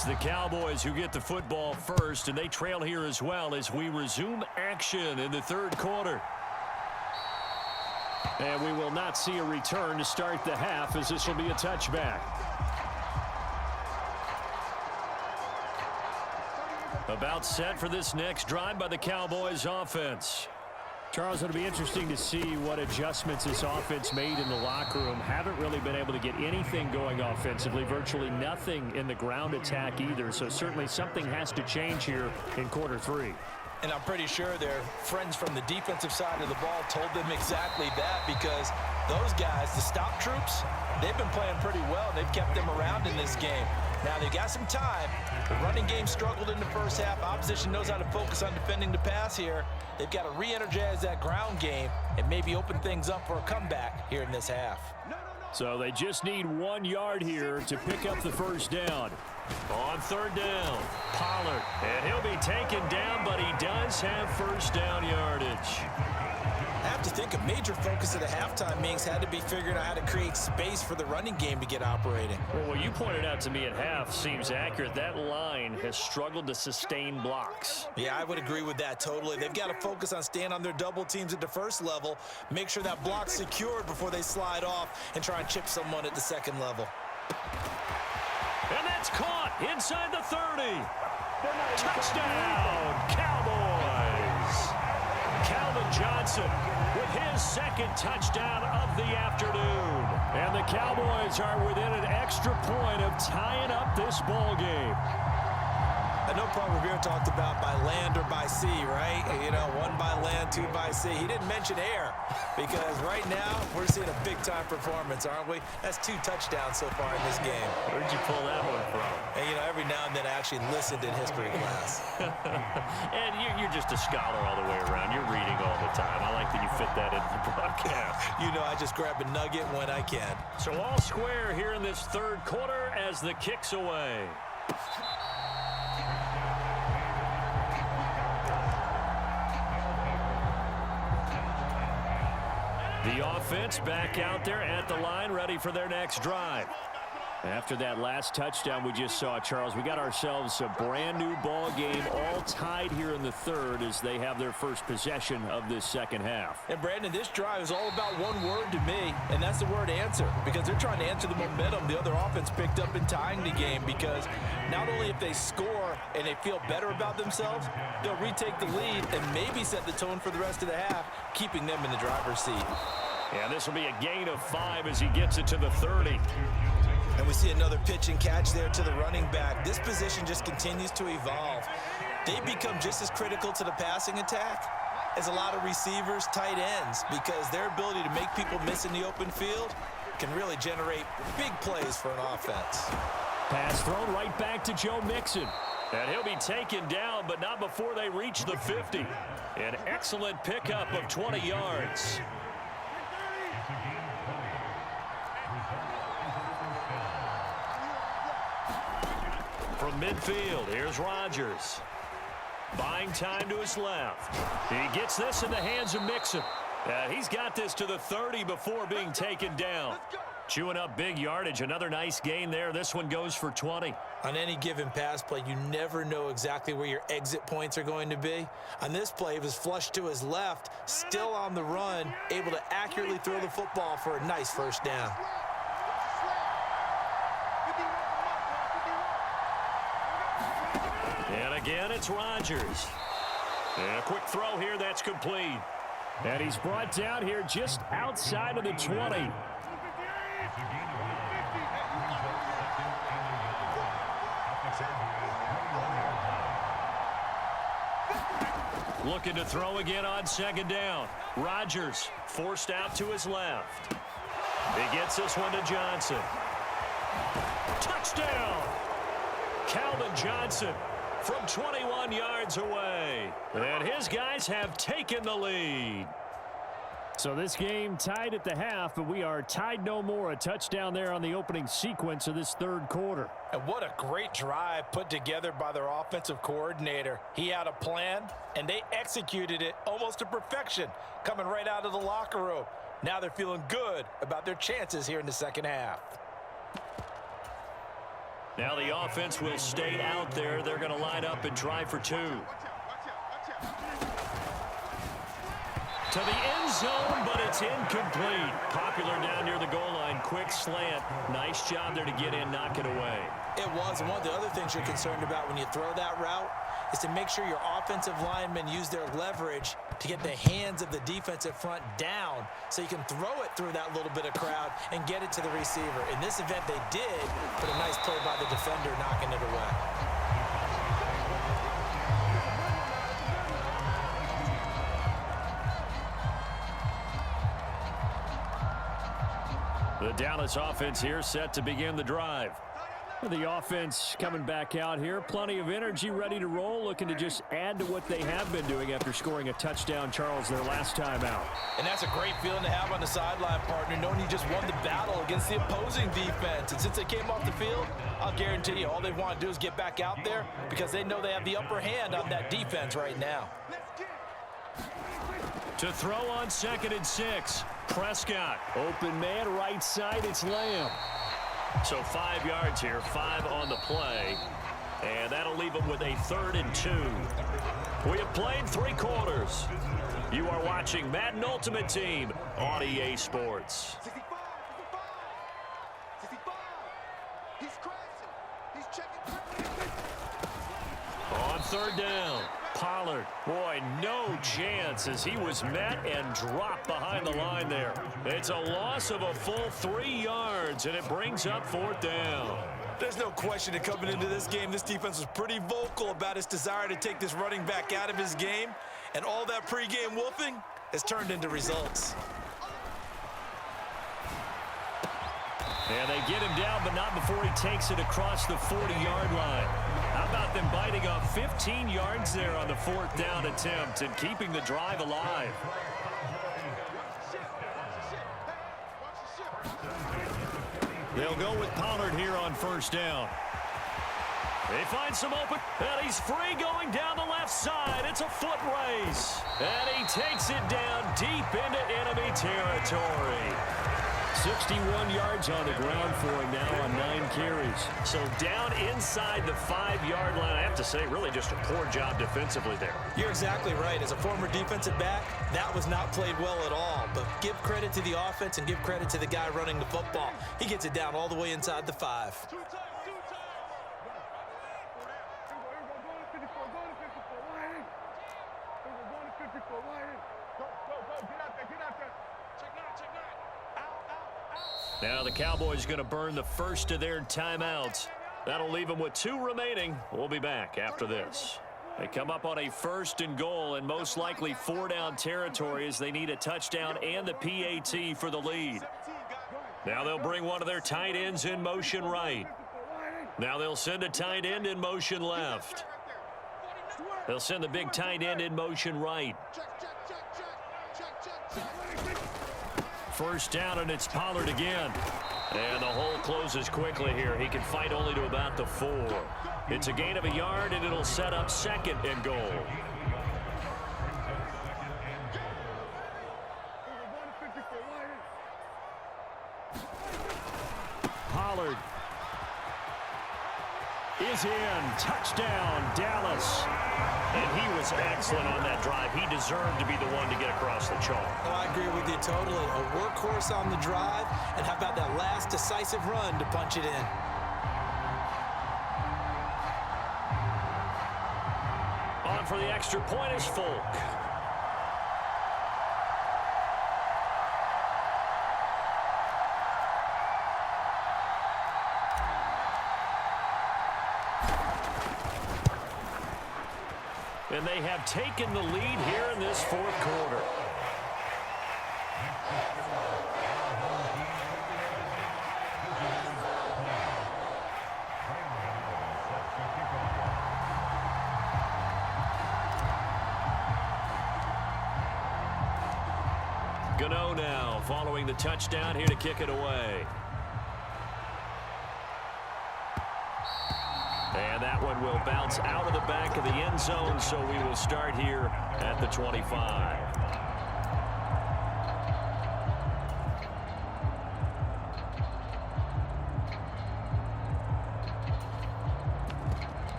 It's the Cowboys who get the football first, and they trail here as well as we resume action in the third quarter. And we will not see a return to start the half, as this will be a touchback. About set for this next drive by the Cowboys offense. Charles, it'll be interesting to see what adjustments this offense made in the locker room. Haven't really been able to get anything going offensively. Virtually nothing in the ground attack either. So certainly something has to change here in quarter three. And I'm pretty sure their friends from the defensive side of the ball told them exactly that, because those guys, the stop troops, they've been playing pretty well. They've kept them around in this game. Now, they've got some time. The running game struggled in the first half. Opposition knows how to focus on defending the pass here. They've got to re-energize that ground game and maybe open things up for a comeback here in this half. So they just need 1 yard here to pick up the first down. On third down, Pollard. And he'll be taken down, but he does have first down yardage. I have to think a major focus of the halftime meetings had to be figuring out how to create space for the running game to get operating. Well, what you pointed out to me at half seems accurate. That line has struggled to sustain blocks. Yeah, I would agree with that totally. They've got to focus on staying on their double teams at the first level, make sure that block's secured before they slide off and try and chip someone at the second level. And that's caught inside the 30. Touchdown, Cowboys. Calvin Johnson with his second touchdown of the afternoon. And the Cowboys are within an extra point of tying up this ball game. I know Paul Revere talked about by land or by sea, right? You know, 1 by land, 2 by sea. He didn't mention air, because right now we're seeing a big-time performance, aren't we? That's 2 touchdowns so far in this game. Where'd you pull that one from? And, you know, every now and then I actually listened in history class. And you're just a scholar all the way around. You're reading all the time. I like that you fit that into the broadcast. You know, I just grab a nugget when I can. So all square here in this third quarter as the kick's away. The offense back out there at the line, ready for their next drive. After that last touchdown we just saw, Charles, we got ourselves a brand new ball game, all tied here in the third as they have their first possession of this second half. And Brandon, this drive is all about one word to me, and that's the word answer, because they're trying to answer the momentum the other offense picked up in tying the game, because not only if they score and they feel better about themselves, they'll retake the lead and maybe set the tone for the rest of the half, keeping them in the driver's seat. And this will be a gain of 5 as he gets it to the 30. And we see another pitch and catch there to the running back. This position just continues to evolve. They become just as critical to the passing attack as a lot of receivers, tight ends, because their ability to make people miss in the open field can really generate big plays for an offense. Pass thrown right back to Joe Mixon. And he'll be taken down, but not before they reach the 50. An excellent pickup of 20 yards. From midfield, here's Rodgers. Buying time to his left. He gets this in the hands of Mixon. He's got this to the 30 before being taken down. Chewing up big yardage. Another nice gain there. This one goes for 20. On any given pass play, you never know exactly where your exit points are going to be. On this play, it was flushed to his left, still on the run, able to accurately throw the football for a nice first down. And again, it's Rodgers. And a quick throw here, that's complete. And he's brought down here just outside of the 20. Looking to throw again on second down. Rodgers forced out to his left. He gets this one to Johnson. Touchdown! Calvin Johnson from 21 yards away. And his guys have taken the lead. So this game tied at the half, but we are tied no more. A touchdown there on the opening sequence of this third quarter. And what a great drive put together by their offensive coordinator. He had a plan, and they executed it almost to perfection, coming right out of the locker room. Now they're feeling good about their chances here in the second half. Now the offense will stay out there. They're going to line up and try for two. To the end zone, but it's incomplete. Popular down near the goal line. Quick slant. Nice job there to get in, knock it away. It was. And one of the other things you're concerned about when you throw that route is to make sure your offensive linemen use their leverage to get the hands of the defensive front down so you can throw it through that little bit of crowd and get it to the receiver. In this event, they did, but a nice play by the defender knocking it away. The Dallas offense here set to begin the drive. The offense coming back out here. Plenty of energy, ready to roll, looking to just add to what they have been doing after scoring a touchdown, Charles, their last time out. And that's a great feeling to have on the sideline, partner, knowing you just won the battle against the opposing defense. And since they came off the field, I'll guarantee you all they want to do is get back out there because they know they have the upper hand on that defense right now. To throw on 2nd and 6. Prescott. Open man, right side, it's Lamb. So 5 yards here, 5 on the play. And that'll leave them with a 3rd and 2. We have played 3 quarters. You are watching Madden Ultimate Team on EA Sports. On 3rd down, Pollard. Boy, no chance as he was met and dropped behind the line there. It's a loss of a full 3 yards, and it brings up 4th down. There's no question that coming into this game, this defense was pretty vocal about its desire to take this running back out of his game, and all that pregame wolfing has turned into results. And they get him down, but not before he takes it across the 40-yard line. How about them biting off 15 yards there on the 4th down attempt and keeping the drive alive? They'll go with Pollard here on 1st down. They find some open, and he's free going down the left side. It's a foot race. And he takes it down deep into enemy territory. 61 yards on the ground for him now on 9 carries. So down inside the 5-yard line. I have to say, really just a poor job defensively there. You're exactly right. As a former defensive back, that was not played well at all. But give credit to the offense and give credit to the guy running the football. He gets it down all the way inside the 5. Now the Cowboys going to burn the first of their timeouts. That'll leave them with 2 remaining. We'll be back after this. They come up on a 1st and goal and most likely 4-down territory as they need a touchdown and the PAT for the lead. Now they'll bring one of their tight ends in motion right. Now they'll send a tight end in motion left. They'll send the big tight end in motion right. 1st down, and it's Pollard again. And the hole closes quickly here. He can fight only to about the 4. It's a gain of a yard, and it'll set up 2nd and goal. Pollard is in. Touchdown, Dallas. And he was excellent on that drive. He deserved to be the one to get across the chalk. Oh, I agree with you totally. A workhorse on the drive, and how about that last decisive run to punch it in? On for the extra point is Folk. And they have taken the lead here in this 4th quarter. Gano now following the touchdown here to kick it away. And that one will bounce out of the back of the end zone, so we will start here at the 25.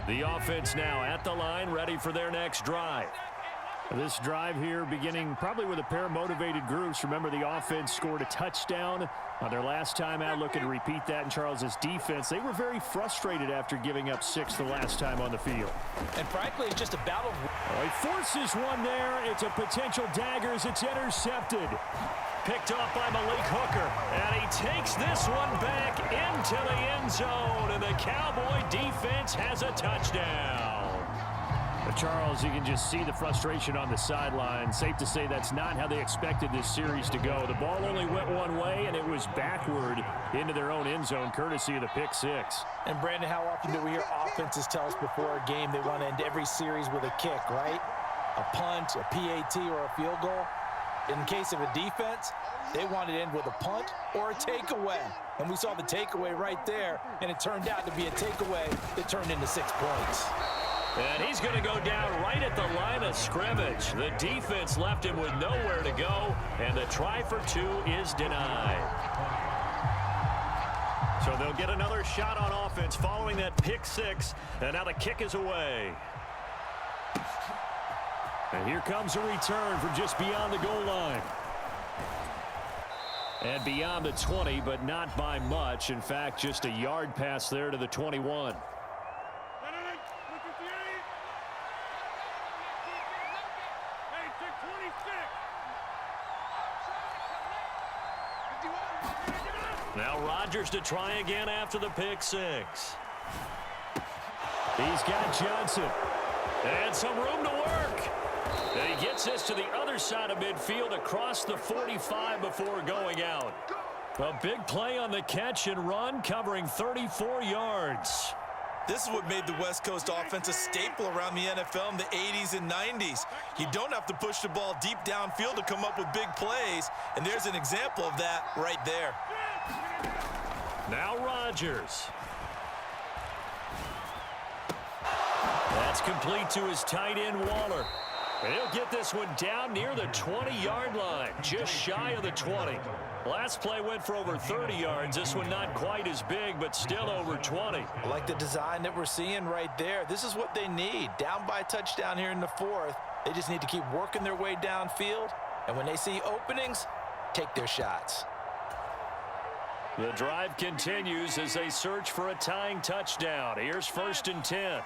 The offense now at the line, ready for their next drive. This drive here beginning probably with a pair of motivated groups. Remember, the offense scored a touchdown on their last time out, looking to repeat that in Charles's defense. They were very frustrated after giving up 6 the last time on the field. And frankly, it's just a battle. He forces one there. It's a potential dagger as it's intercepted. Picked off by Malik Hooker. And he takes this one back into the end zone. And the Cowboy defense has a touchdown. But Charles, you can just see the frustration on the sideline. Safe to say that's not how they expected this series to go. The ball only went one way, and it was backward into their own end zone, courtesy of the pick six. And, Brandon, how often do we hear offenses tell us before a game they want to end every series with a kick, right? A punt, a PAT, or a field goal. In the case of a defense, they want to end with a punt or a takeaway. And we saw the takeaway right there, and it turned out to be a takeaway that turned into 6 points. And he's going to go down right at the line of scrimmage. The defense left him with nowhere to go, and the try for 2 is denied. So they'll get another shot on offense following that pick 6, and now the kick is away. And here comes a return from just beyond the goal line. And beyond the 20, but not by much. In fact, just a yard pass there to the 21. Now Rodgers to try again after the pick 6. He's got Johnson. And some room to work. And he gets this to the other side of midfield across the 45 before going out. A big play on the catch and run, covering 34 yards. This is what made the West Coast offense a staple around the NFL in the 80s and 90s. You don't have to push the ball deep downfield to come up with big plays, and there's an example of that right there. Now Rodgers. That's complete to his tight end, Waller. And he'll get this one down near the 20-yard line, just shy of the 20. Last play went for over 30 yards. This one not quite as big, but still over 20. I like the design that we're seeing right there. This is what they need. Down by a touchdown here in the 4th. They just need to keep working their way downfield. And when they see openings, take their shots. The drive continues as they search for a tying touchdown. Here's 1st and 10.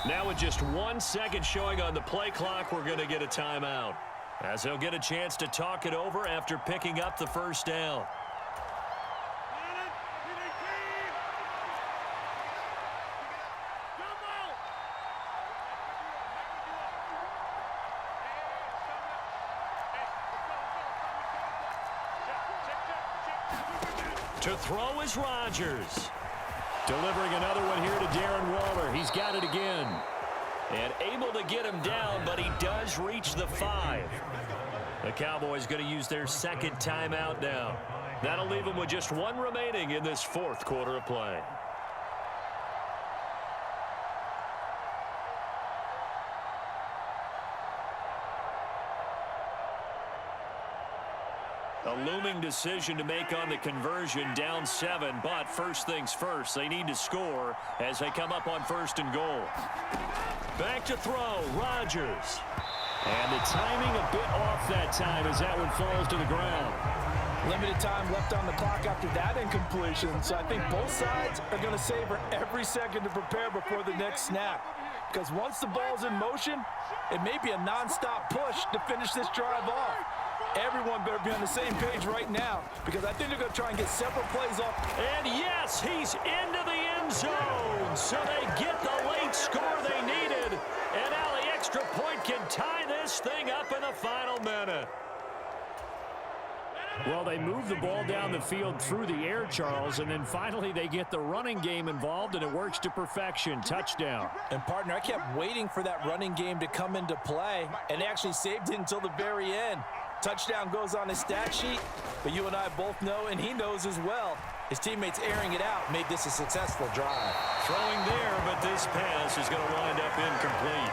Now with just 1 second showing on the play clock, we're going to get a timeout, as they'll get a chance to talk it over after picking up the first down. To throw is Rodgers. Delivering another one here to Darren Waller. He's got it again. And able to get him down, but he does reach the 5. The Cowboys going to use their second timeout now. That'll leave them with just 1 remaining in this 4th quarter of play. A looming decision to make on the conversion, down 7, but first things first, they need to score as they come up on 1st and goal. Back to throw, Rodgers. And the timing a bit off that time as that one falls to the ground. Limited time left on the clock after that incompletion, so I think both sides are going to savor every second to prepare before the next snap. Because once the ball's in motion, it may be a nonstop push to finish this drive off. Everyone better be on the same page right now, because I think they're going to try and get several plays off. And yes, he's into the end zone. So they get the late score they needed. And now the extra point can tie this thing up in the final minute. Well, they move the ball down the field through the air, Charles, and then finally they get the running game involved, and it works to perfection. Touchdown. And, partner, I kept waiting for that running game to come into play, and they actually saved it until the very end. Touchdown goes on his stat sheet, but you and I both know, and he knows as well, his teammates airing it out made this a successful drive. Throwing there, but this pass is going to wind up incomplete.